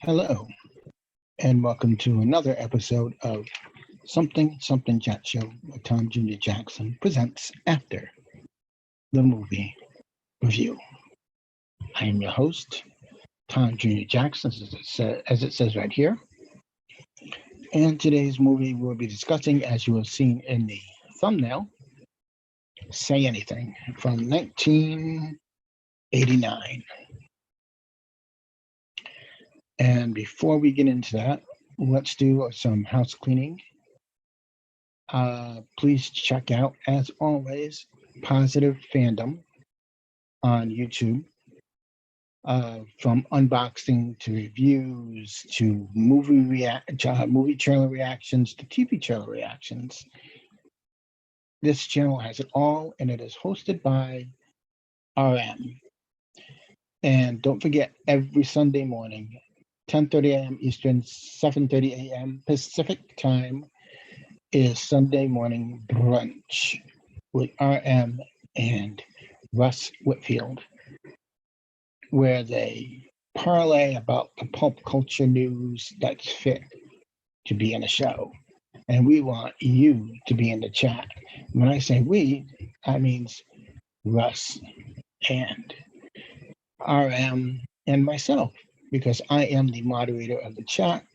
Hello, and welcome to another episode of Something Something Chat Show with Tom Jr. Jackson presents After the Movie Review. I am your host, Tom Jr. Jackson, as it says right here. And today's movie we'll be discussing, as you have seen in the thumbnail, Say Anything from 1989. And before we get into that, let's do some house cleaning. Please check out, as always, Positive Fandom on YouTube. From unboxing to reviews to movie trailer reactions to TV trailer reactions. This channel has it all, and it is hosted by RM. And don't forget, every Sunday morning, 10:30 a.m. Eastern, 7:30 a.m. Pacific time, is Sunday morning brunch with RM and Russ Whitfield, where they parlay about the pulp culture news that's fit to be in a show. And we want you to be in the chat. When I say we, that means Russ and RM and myself, because I am the moderator of the chat.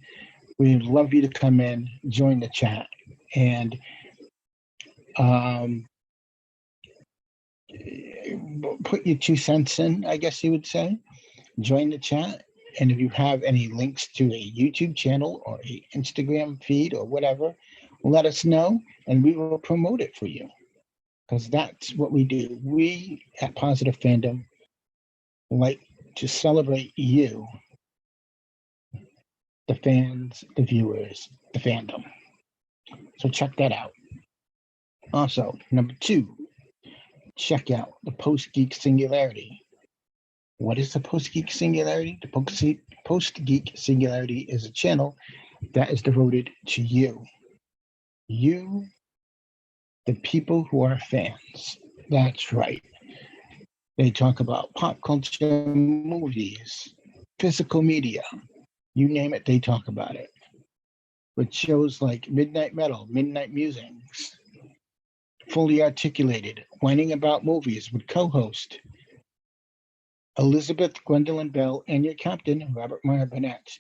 We'd love you to come in, join the chat, and put your 2 cents in, I guess you would say. Join the chat. And if you have any links to a YouTube channel or an Instagram feed or whatever, let us know and we will promote it for you. Because that's what we do. We at Positive Fandom like to celebrate you, the fans, the viewers, the fandom. So check that out. Also, number 2, check out the Post Geek Singularity. What is the Post Geek Singularity? The Post Geek Singularity is a channel that is devoted to you. You, the people who are fans. That's right. They talk about pop culture, movies, physical media. You name it, they talk about it. With shows like Midnight Metal, Midnight Musings, Fully Articulated, Whining About Movies with co-host Elizabeth Gwendolyn Bell and your captain, Robert Meyer Burnett.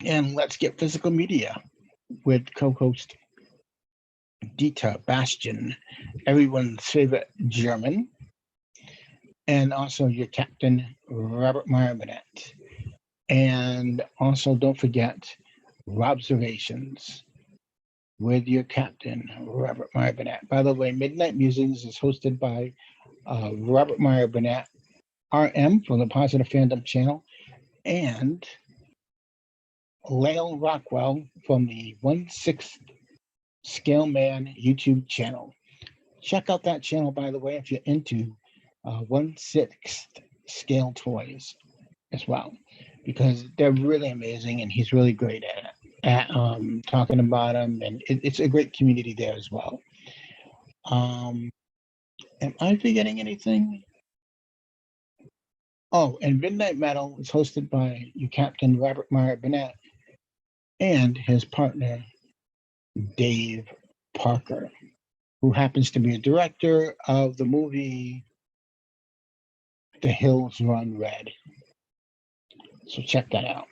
And Let's Get Physical Media with co-host Dieter Bastian, everyone's favorite German, and also your captain, Robert Meyer Burnett. And also don't forget Robservations with your captain, Robert Meyer Burnett. By the way, Midnight Musings is hosted by Robert Meyer Burnett, RM from the Positive Fandom channel, and Lael Rockwell from the 1/6 Scale Man YouTube channel. Check out that channel, by the way, if you're into 1/6 scale toys as well, because they're really amazing and he's really great at talking about them, and it's a great community there as well. Am I forgetting anything? Oh, and Midnight Metal is hosted by your captain, Robert Meyer Burnett, and his partner, Dave Parker, who happens to be a director of the movie The Hills Run Red. So check that out.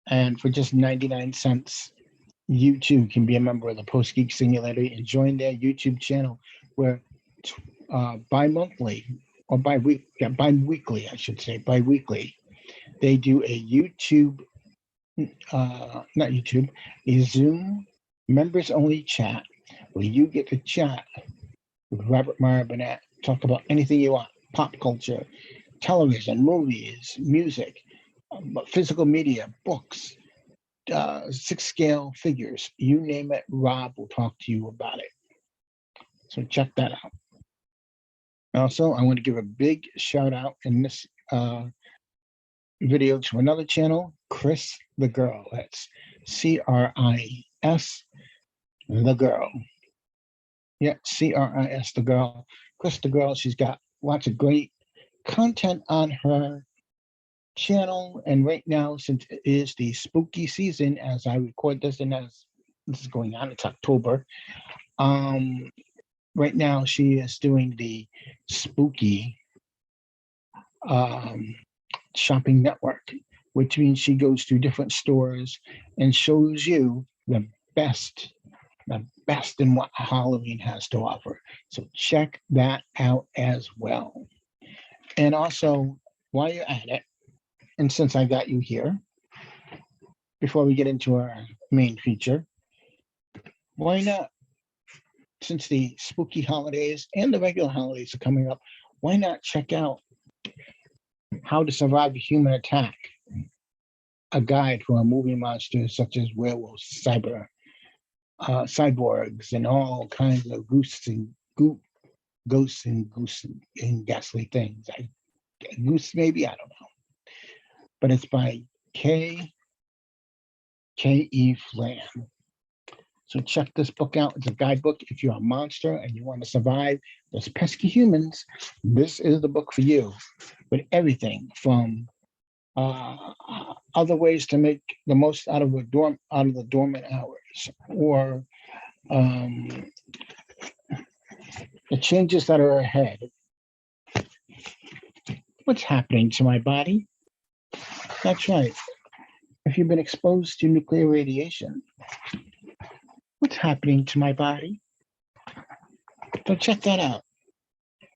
And for just 99 cents, you too can be a member of the Post Geek Singularity and join their YouTube channel, where bi-weekly, they do a YouTube, a Zoom members only chat where you get to chat with Robert Meyer Burnett, talk about anything you want, pop culture, television, movies, music, physical media, books, 6 scale figures, you name it, Rob will talk to you about it. So check that out. Also, I want to give a big shout out in this video to another channel, Chris the Girl. That's CRIS the Girl. Yeah, CRIS the Girl. Chris the Girl, she's got lots of great content on her channel. And right now, since it is the spooky season, as I record this and as this is going on, it's October. Um, right now, she is doing the spooky um, shopping network, which means she goes to different stores and shows you best, the best in what Halloween has to offer. So check that out as well. And also, while you're at it, and since I got you here, before we get into our main feature, why not, since the spooky holidays and the regular holidays are coming up, why not check out How to Survive a Human Attack, a guide for movie monsters such as werewolves, cyborgs, and all kinds of ghosts and ghastly things. Goose maybe, I don't know. But it's by K.E. Flan. So check this book out. It's a guidebook. If you're a monster and you want to survive those pesky humans, this is the book for you. With everything from other ways to make the most out of the dormant hours, or the changes that are ahead. What's happening to my body? That's right. If you've been exposed to nuclear radiation, what's happening to my body? So check that out.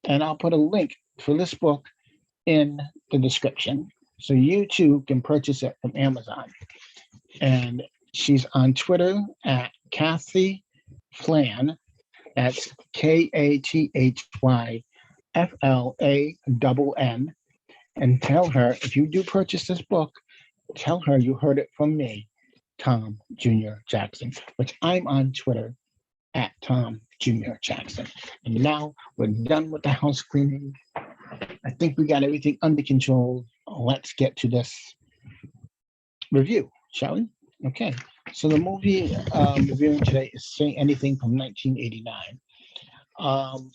And I'll put a link for this book in the description. So you too can purchase it from Amazon. And she's on Twitter at Kathy Flan. That's KATHYFLANN. And tell her, if you do purchase this book, tell her you heard it from me, Tom Jr. Jackson, which I'm on Twitter at Tom Jr. Jackson. And now we're done with the house cleaning. I think we got everything under control. Let's get to this review, shall we? Okay. So the movie reviewing today is Say Anything from 1989.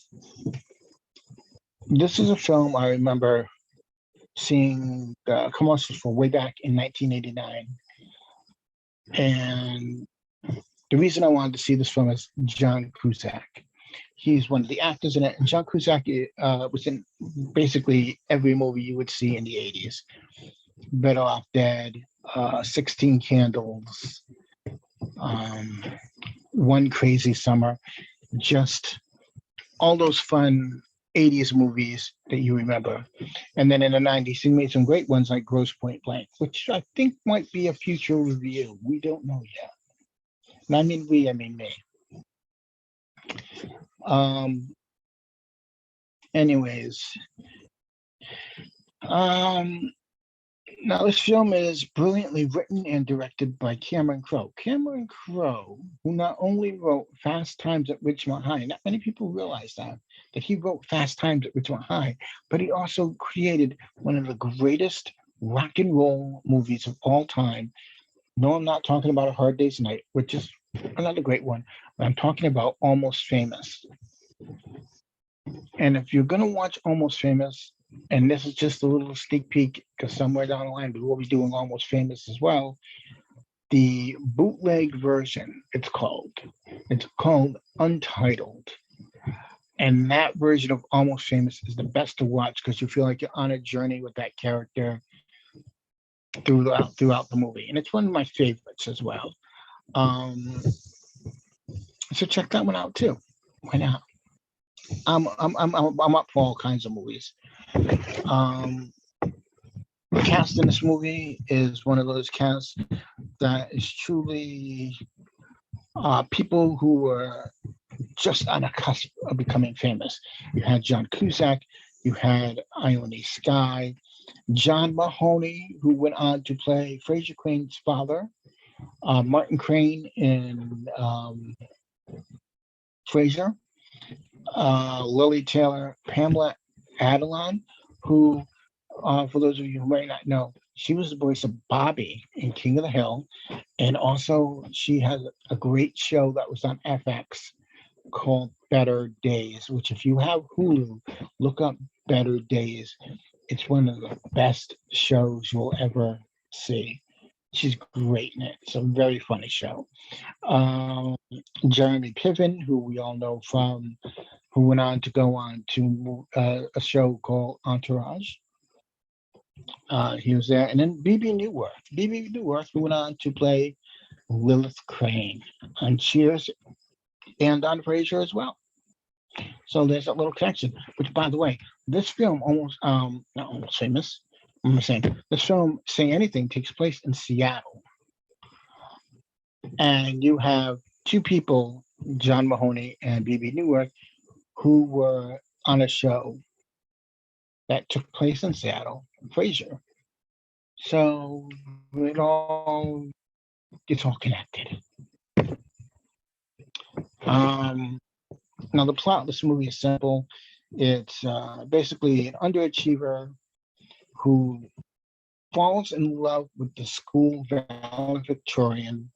This is a film I remember seeing the commercials for way back in 1989. And the reason I wanted to see this film is John Cusack. He's one of the actors in it. And John Cusack was in basically every movie you would see in the 80s. Better Off Dead, 16 Candles, One Crazy Summer, just all those fun 80s movies that you remember. And then in the 90s, he made some great ones like Grosse Pointe Blank, which I think might be a future review. We don't know yet. And I mean we, I mean me. Anyways, now this film is brilliantly written and directed by Cameron Crowe. Cameron Crowe, who not only wrote Fast Times at Ridgemont High, not many people realize that he wrote Fast Times at Ridgemont High, but he also created one of the greatest rock and roll movies of all time. No, I'm not talking about A Hard Day's Night, which is another great one, but I'm talking about Almost Famous. And if you're going to watch Almost Famous, and this is just a little sneak peek, because somewhere down the line we will be doing Almost Famous as well, the bootleg version, it's called Untitled. And that version of Almost Famous is the best to watch because you feel like you're on a journey with that character throughout the movie. And it's one of my favorites as well. So check that one out too. Why not? I'm up for all kinds of movies. The cast in this movie is one of those casts that is truly people who were just on a cusp of becoming famous. You had John Cusack, you had Ione Skye, John Mahoney, who went on to play Fraser Crane's father, Martin Crane in Frasier, Lily Taylor, Pamela Adlon, who, for those of you who might not know, she was the voice of Bobby in King of the Hill. And also she has a great show that was on FX called Better Days, which if you have Hulu, look up Better Days. It's one of the best shows you'll ever see. She's great in it. It's a very funny show. Um, Jeremy Piven, who we all know from, who went on to go on to a show called Entourage. He was there. And then BB Newworth. BB Newworth, who went on to play Lilith Crane on Cheers and on Frasier as well. So there's a little connection, which, by the way, this film almost, not almost famous, I'm saying, this film, Say Anything, takes place in Seattle. And you have two people, John Mahoney and BB Newworth, who were on a show that took place in Seattle, Frasier. So it's all connected. Now the plot of this movie is simple. It's basically an underachiever who falls in love with the school valedictorian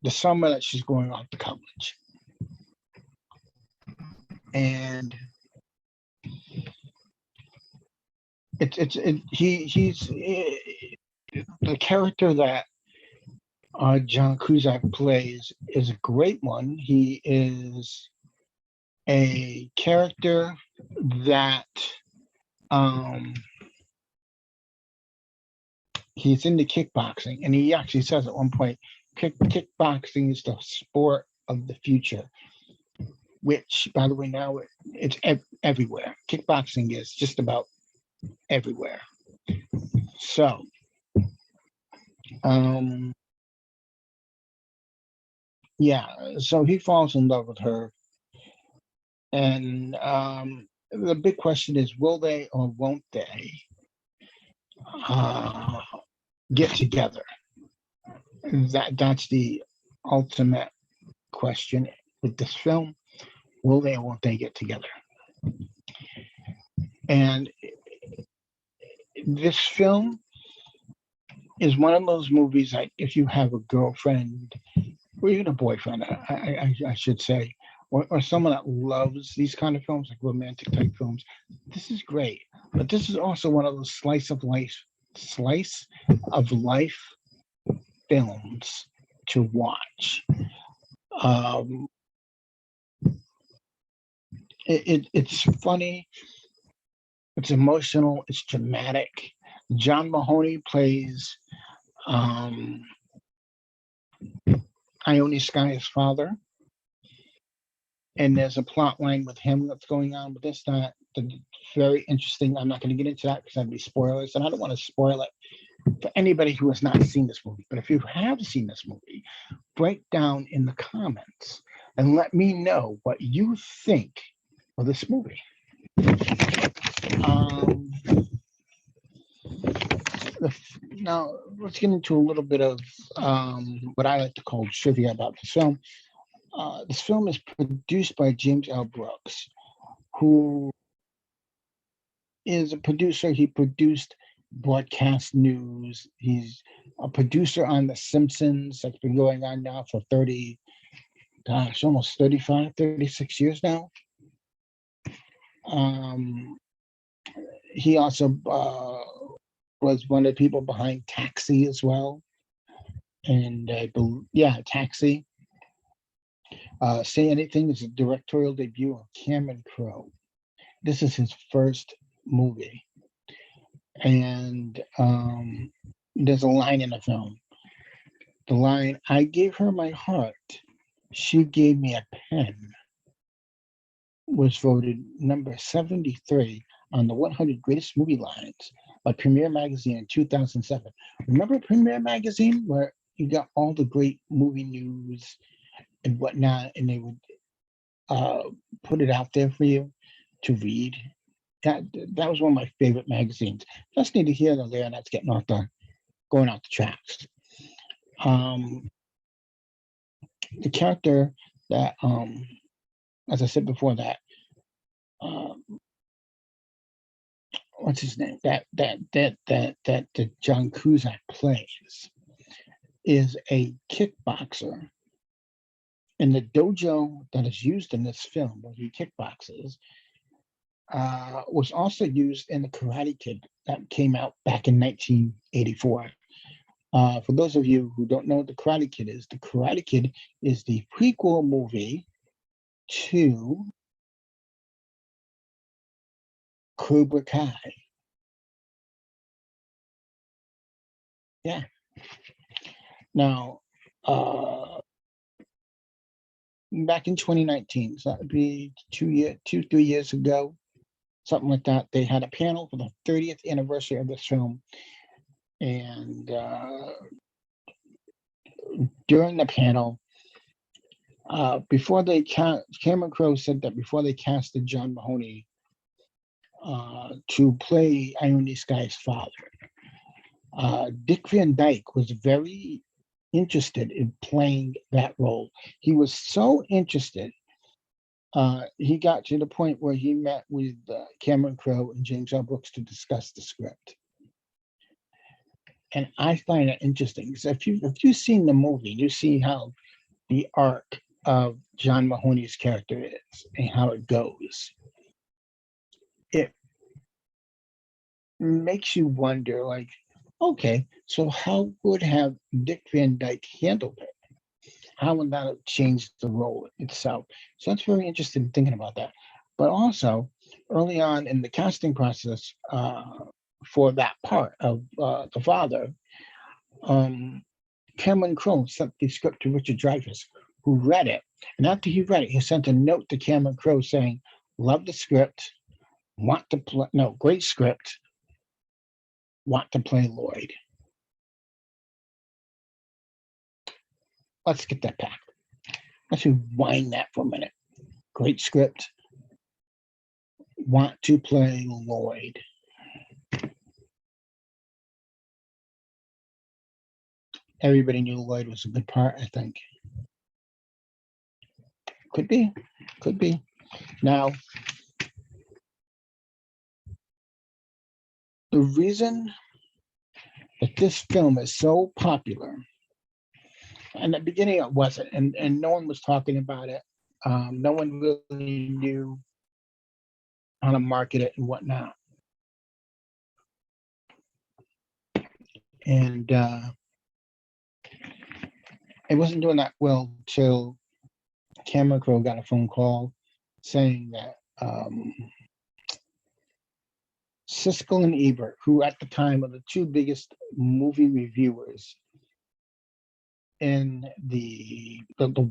the summer that she's going off to college. And he's the character that John Cusack plays is a great one. He is a character that he's into kickboxing, and he actually says at one point, kickboxing is the sport of the future, which, by the way, now it's everywhere. Kickboxing is just about everywhere. So, yeah, so he falls in love with her. And the big question is, will they or won't they get together? That's the ultimate question with this film. Will they or won't they get together? And this film is one of those movies like if you have a girlfriend or even a boyfriend, I should say, or someone that loves these kind of films, like romantic type films, this is great. But this is also one of those slice of life films to watch. It's funny, it's emotional, it's dramatic. John Mahoney plays Ione Skye's father, and there's a plot line with him that's going on with this that very interesting. I'm not going to get into that because that'd be spoilers, and I don't want to spoil it for anybody who has not seen this movie. But if you have seen this movie, break down in the comments and let me know what you think of this movie. Now let's get into a little bit of what I like to call trivia about this film. This film is produced by James L. Brooks, who is a producer. He produced Broadcast News. He's a producer on The Simpsons. That's been going on now for almost 35, 36 years now. He also was one of the people behind Taxi as well. And Taxi. Say Anything is a directorial debut of Cameron Crowe. This is his first movie. And there's a line in the film. The line, "I gave her my heart, she gave me a pen," was voted number 73 on the 100 greatest movie lines by Premiere Magazine in 2007. Remember Premiere Magazine, where you got all the great movie news and whatnot, and they would put it out there for you to read? That was one of my favorite magazines. Just need to hear the there, and that's going off the tracks. The character that, as I said before, that what's his name? That John Cusack plays is a kickboxer And the dojo that is used in this film, where he kickboxes, was also used in the Karate Kid that came out back in 1984. For those of you who don't know what the Karate Kid is the prequel movie to Cobra Kai. Yeah. Now, back in 2019, so that would be 3 years ago, something like that. They had a panel for the 30th anniversary of this film, and during the panel, Cameron Crowe said that before they casted John Mahoney to play Ione Skye's father, Dick Van Dyke was very interested in playing that role. He was so interested, he got to the point where he met with Cameron Crowe and James L. Brooks to discuss the script. And I find it interesting because if you've seen the movie, you see how the arc of John Mahoney's character is and how it goes. It makes you wonder, like, okay, so how would have Dick Van Dyke handled it? How would that have changed the role itself? So that's very interesting thinking about that. But also, early on in the casting process for that part of the father, Cameron Crowe sent the script to Richard Dreyfuss, who read it. And after he read it, he sent a note to Cameron Crowe saying, "Love the script, want to play, no, great script, want to play Lloyd." Let's get that back. Let's rewind that for a minute. Great script, want to play Lloyd. Everybody knew Lloyd was a good part, I think. Could be. Now, the reason that this film is so popular, in the beginning it wasn't, and no one was talking about it. No one really knew how to market it and whatnot. And it wasn't doing that well till Cameron Crowe got a phone call saying that Siskel and Ebert, who at the time were the two biggest movie reviewers in the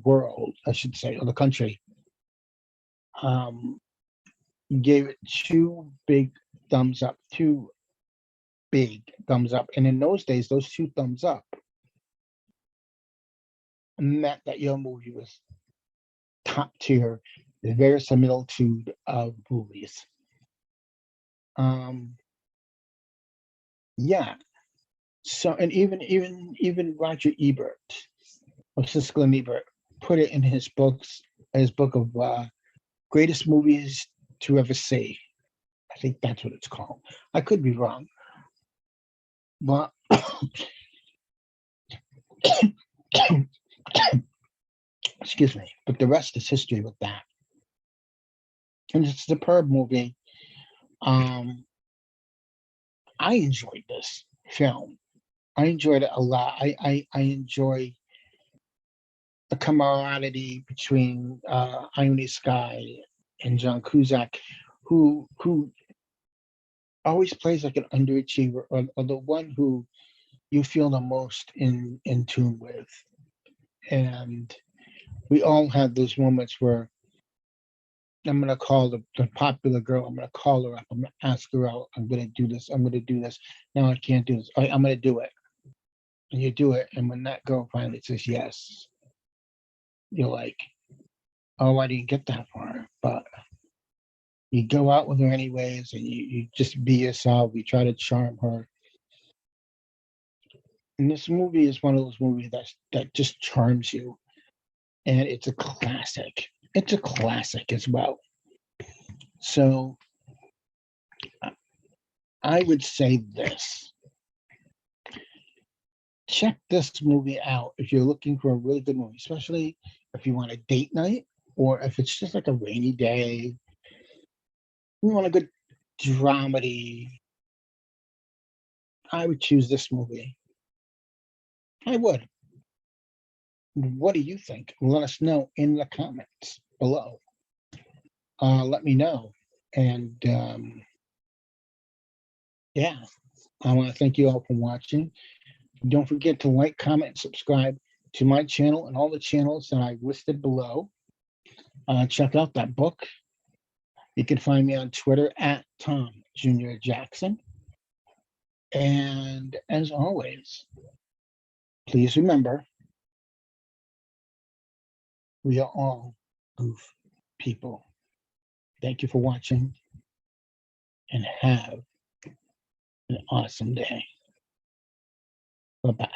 world, I should say, or the country, gave it two big thumbs up. And in those days, those two thumbs up meant that your movie was top tier, the verisimilitude of movies. Yeah. So, and even Roger Ebert of Siskel and Ebert put it in his book of greatest movies to ever see. I think that's what it's called. I could be wrong, but excuse me. But the rest is history with that. And it's a superb movie. I enjoyed this film. I enjoyed it a lot. I enjoy the camaraderie between Ione Skye and John Cusack, who always plays like an underachiever, or the one who you feel the most in tune with. And we all have those moments where I'm gonna call the popular girl. I'm gonna call her up. I'm gonna ask her out. I'm gonna do this. I'm gonna do this. No, I can't do this. I'm gonna do it. And you do it. And when that girl finally says yes, you're like, oh, I didn't get that far. But you go out with her anyways, and you just be yourself. You try to charm her. And this movie is one of those movies that just charms you. And it's a classic. It's a classic as well. So I would say this. Check this movie out if you're looking for a really good movie, especially if you want a date night, or if it's just like a rainy day, you want a good dramedy, I would choose this movie. I would. What do you think? Let us know in the comments below. Let me know. And yeah, I want to thank you all for watching. Don't forget to like, comment, and subscribe to my channel and all the channels that I listed below. Check out that book. You can find me on Twitter at Tom Jr. Jackson. And as always, please remember, we are all goof people. Thank you for watching and have an awesome day. Bye-bye.